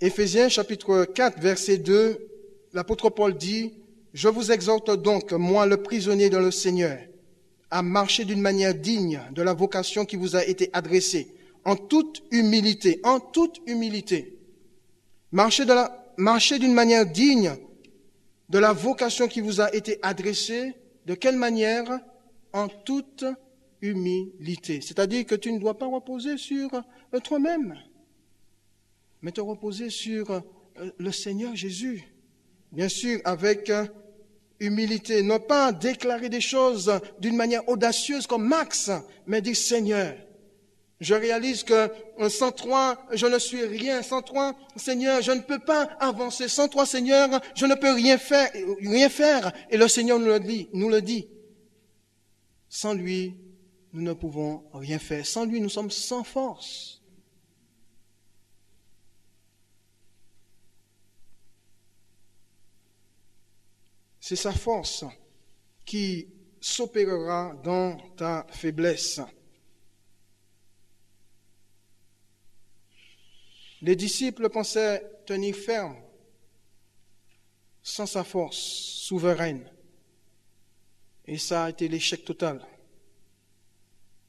Éphésiens chapitre 4, verset 2, l'apôtre Paul dit, « Je vous exhorte donc, moi le prisonnier dans le Seigneur, à marcher d'une manière digne de la vocation qui vous a été adressée, en toute humilité, en toute humilité. » Marchez d'une manière digne de la vocation qui vous a été adressée. De quelle manière? En toute humilité. C'est-à-dire que tu ne dois pas reposer sur toi-même, mais te reposer sur le Seigneur Jésus. Bien sûr, avec humilité. Ne pas déclarer des choses d'une manière audacieuse comme Max, mais dire Seigneur, je réalise que sans toi, je ne suis rien. Sans toi, Seigneur, je ne peux pas avancer. Sans toi, Seigneur, je ne peux rien faire. Et le Seigneur nous le dit. Sans lui, nous ne pouvons rien faire. Sans lui, nous sommes sans force. C'est sa force qui s'opérera dans ta faiblesse. Les disciples pensaient tenir ferme sans sa force souveraine. Et ça a été l'échec total.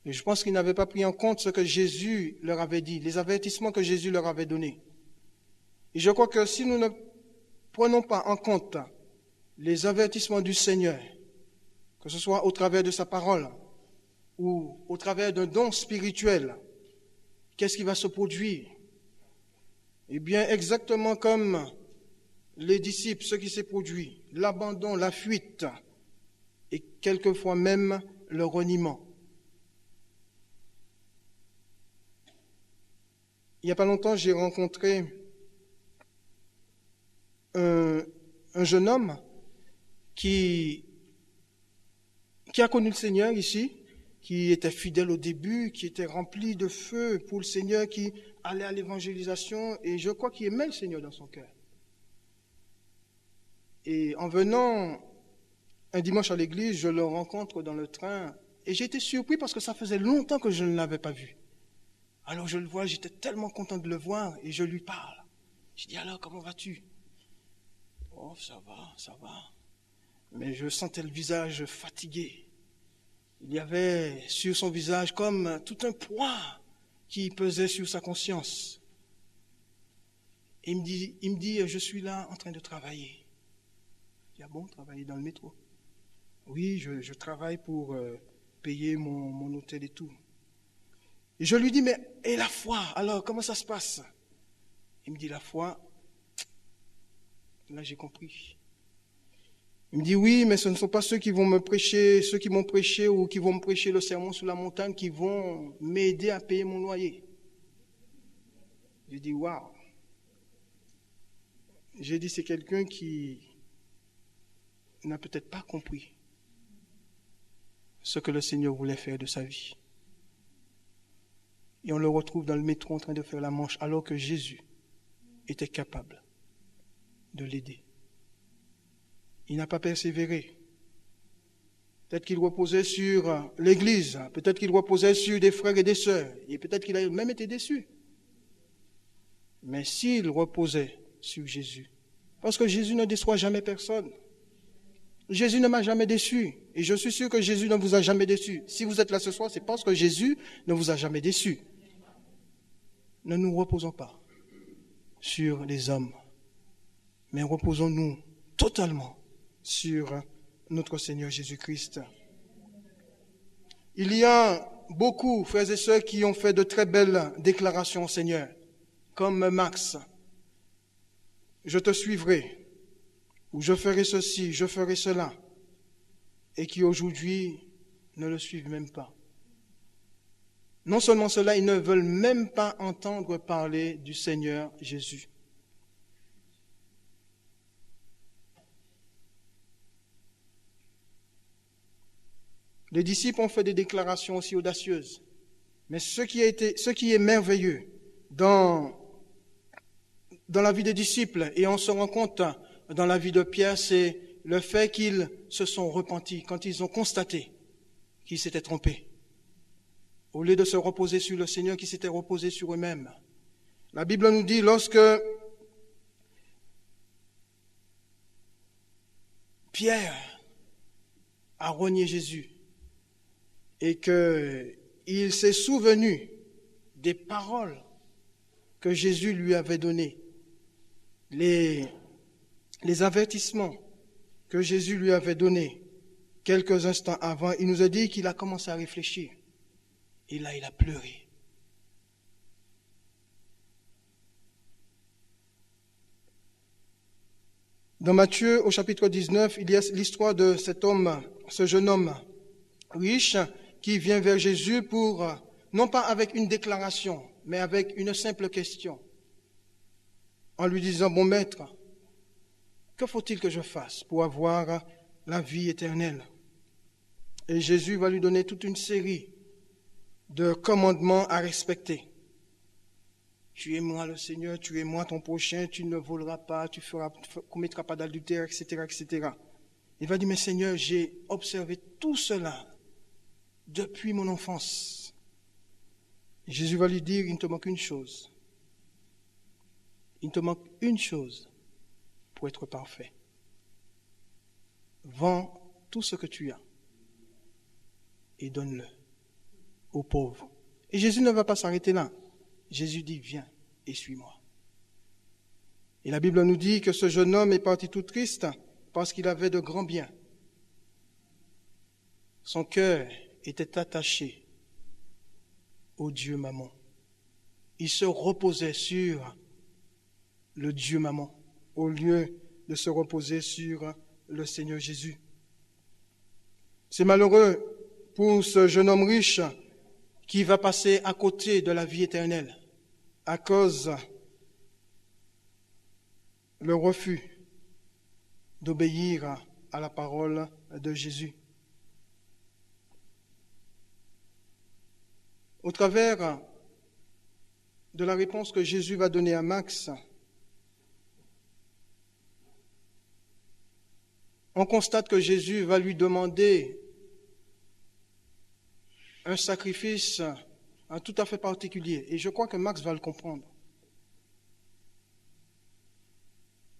Et je pense qu'ils n'avaient pas pris en compte ce que Jésus leur avait dit, les avertissements que Jésus leur avait donnés. Et je crois que si nous ne prenons pas en compte les avertissements du Seigneur, que ce soit au travers de sa parole ou au travers d'un don spirituel, qu'est-ce qui va se produire? Eh bien, exactement comme les disciples, ce qui s'est produit, l'abandon, la fuite et quelquefois même le reniement. Il n'y a pas longtemps, j'ai rencontré un jeune homme qui a connu le Seigneur ici, qui était fidèle au début, qui était rempli de feu pour le Seigneur, qui allait à l'évangélisation, et je crois qu'il aimait le Seigneur dans son cœur. Et en venant un dimanche à l'église, je le rencontre dans le train, et j'ai été surpris parce que ça faisait longtemps que je ne l'avais pas vu. Alors je le vois, j'étais tellement content de le voir, et je lui parle. Je dis, alors, comment vas-tu? Oh, ça va. Mais je sentais le visage fatigué. Il y avait sur son visage comme tout un poids qui pesait sur sa conscience. Et il me dit, je suis là en train de travailler. Je dis, ah bon, travailler dans le métro? Oui, je travaille pour payer mon hôtel et tout. Et je lui dis, mais et la foi, alors comment ça se passe? Il me dit, la foi, là j'ai compris. Il me dit, oui, mais ce ne sont pas ceux qui vont me prêcher, ceux qui m'ont prêché ou qui vont me prêcher le sermon sur la montagne qui vont m'aider à payer mon loyer. J'ai dit, waouh. J'ai dit, c'est quelqu'un qui n'a peut-être pas compris ce que le Seigneur voulait faire de sa vie. Et on le retrouve dans le métro en train de faire la manche alors que Jésus était capable de l'aider. Il n'a pas persévéré. Peut-être qu'il reposait sur l'Église, peut-être qu'il reposait sur des frères et des sœurs, et peut-être qu'il a même été déçu. Mais s'il reposait sur Jésus, parce que Jésus ne déçoit jamais personne. Jésus ne m'a jamais déçu, et je suis sûr que Jésus ne vous a jamais déçu. Si vous êtes là ce soir, c'est parce que Jésus ne vous a jamais déçu. Ne nous reposons pas sur les hommes, mais reposons-nous totalement sur notre Seigneur Jésus-Christ. Il y a beaucoup, frères et sœurs, qui ont fait de très belles déclarations au Seigneur, comme Max. Je te suivrai, ou je ferai ceci, je ferai cela, et qui aujourd'hui ne le suivent même pas. Non seulement cela, ils ne veulent même pas entendre parler du Seigneur Jésus. Les disciples ont fait des déclarations aussi audacieuses. Mais ce qui est merveilleux dans la vie des disciples, et on se rend compte dans la vie de Pierre, c'est le fait qu'ils se sont repentis quand ils ont constaté qu'ils s'étaient trompés. Au lieu de se reposer sur le Seigneur, qui s'étaient reposés sur eux-mêmes. La Bible nous dit, lorsque Pierre a renié Jésus et qu'il s'est souvenu des paroles que Jésus lui avait données, les avertissements que Jésus lui avait donnés quelques instants avant, il nous a dit qu'il a commencé à réfléchir. Et là, il a pleuré. Dans Matthieu, au chapitre 19, il y a l'histoire de cet homme, ce jeune homme riche qui vient vers Jésus pour, non pas avec une déclaration, mais avec une simple question, en lui disant, bon maître, que faut-il que je fasse pour avoir la vie éternelle? Et Jésus va lui donner toute une série de commandements à respecter. Tu aimeras le Seigneur, tu aimeras ton prochain, tu ne voleras pas, tu commettras pas d'adultère, etc., etc. Il va dire, mais Seigneur, j'ai observé tout cela depuis mon enfance. Et Jésus va lui dire, il ne te manque une chose. Il te manque une chose pour être parfait. Vends tout ce que tu as et donne-le aux pauvres. Et Jésus ne va pas s'arrêter là. Jésus dit, viens et suis-moi. Et la Bible nous dit que ce jeune homme est parti tout triste parce qu'il avait de grands biens. Son cœur était attaché au Dieu Mammon. Il se reposait sur le Dieu Mammon au lieu de se reposer sur le Seigneur Jésus. C'est malheureux pour ce jeune homme riche qui va passer à côté de la vie éternelle à cause le refus d'obéir à la parole de Jésus. Au travers de la réponse que Jésus va donner à Max, on constate que Jésus va lui demander un sacrifice tout à fait particulier. Et je crois que Max va le comprendre.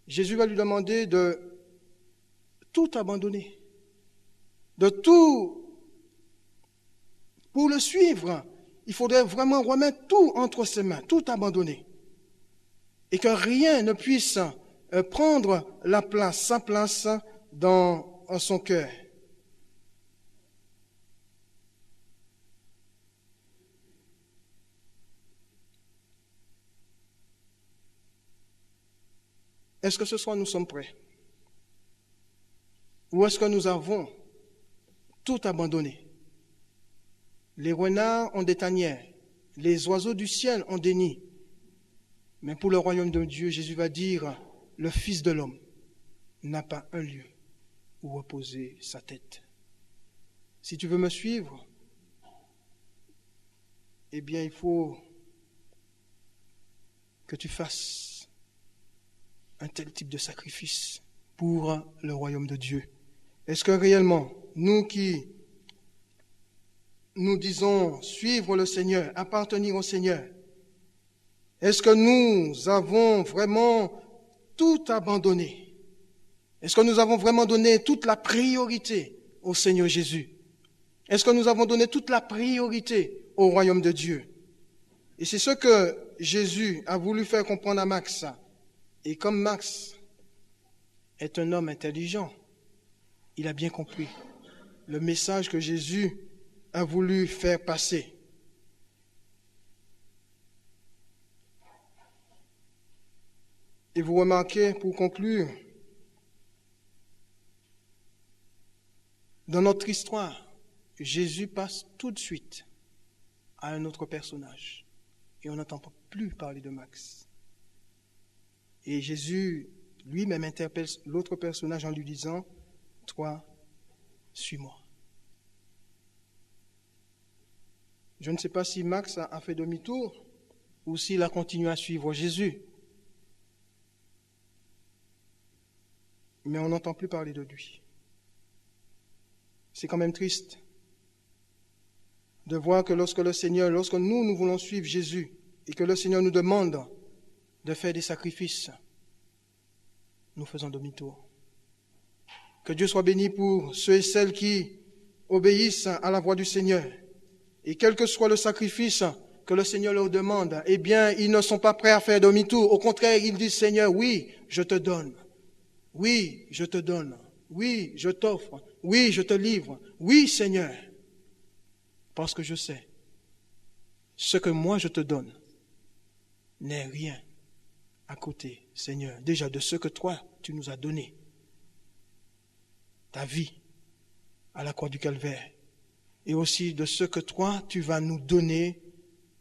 Jésus va lui demander de tout abandonner, de tout. Pour le suivre, il faudrait vraiment remettre tout entre ses mains, tout abandonner. Et que rien ne puisse prendre sa place dans son cœur. Est-ce que ce soir nous sommes prêts? Ou est-ce que nous avons tout abandonné? Les renards ont des tanières, les oiseaux du ciel ont des nids. Mais pour le royaume de Dieu, Jésus va dire, le Fils de l'homme n'a pas un lieu où reposer sa tête. Si tu veux me suivre, eh bien il faut que tu fasses un tel type de sacrifice pour le royaume de Dieu. Est-ce que réellement, nous qui nous disons suivre le Seigneur, appartenir au Seigneur, est-ce que nous avons vraiment tout abandonné? Est-ce que nous avons vraiment donné toute la priorité au Seigneur Jésus? Est-ce que nous avons donné toute la priorité au royaume de Dieu? Et c'est ce que Jésus a voulu faire comprendre à Max. Et comme Max est un homme intelligent, il a bien compris le message que Jésus a voulu faire passer. Et vous remarquez, pour conclure, dans notre histoire, Jésus passe tout de suite à un autre personnage. Et on n'entend plus parler de Max. Et Jésus lui-même interpelle l'autre personnage en lui disant, « Toi, suis-moi. » Je ne sais pas si Max a fait demi-tour ou s'il a continué à suivre Jésus. Mais on n'entend plus parler de lui. C'est quand même triste de voir que lorsque nous voulons suivre Jésus et que le Seigneur nous demande de faire des sacrifices, nous faisons demi-tour. Que Dieu soit béni pour ceux et celles qui obéissent à la voix du Seigneur. Et quel que soit le sacrifice que le Seigneur leur demande, eh bien, ils ne sont pas prêts à faire demi-tour. Au contraire, ils disent, Seigneur, oui, je te donne. Oui, je te donne. Oui, je t'offre. Oui, je te livre. Oui, Seigneur. Parce que je sais, ce que moi je te donne n'est rien à côté, Seigneur, déjà de ce que toi, tu nous as donné. Ta vie à la croix du Calvaire. Et aussi de ce que toi, tu vas nous donner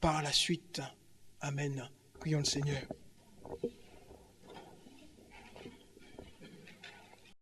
par la suite. Amen. Prions le Seigneur.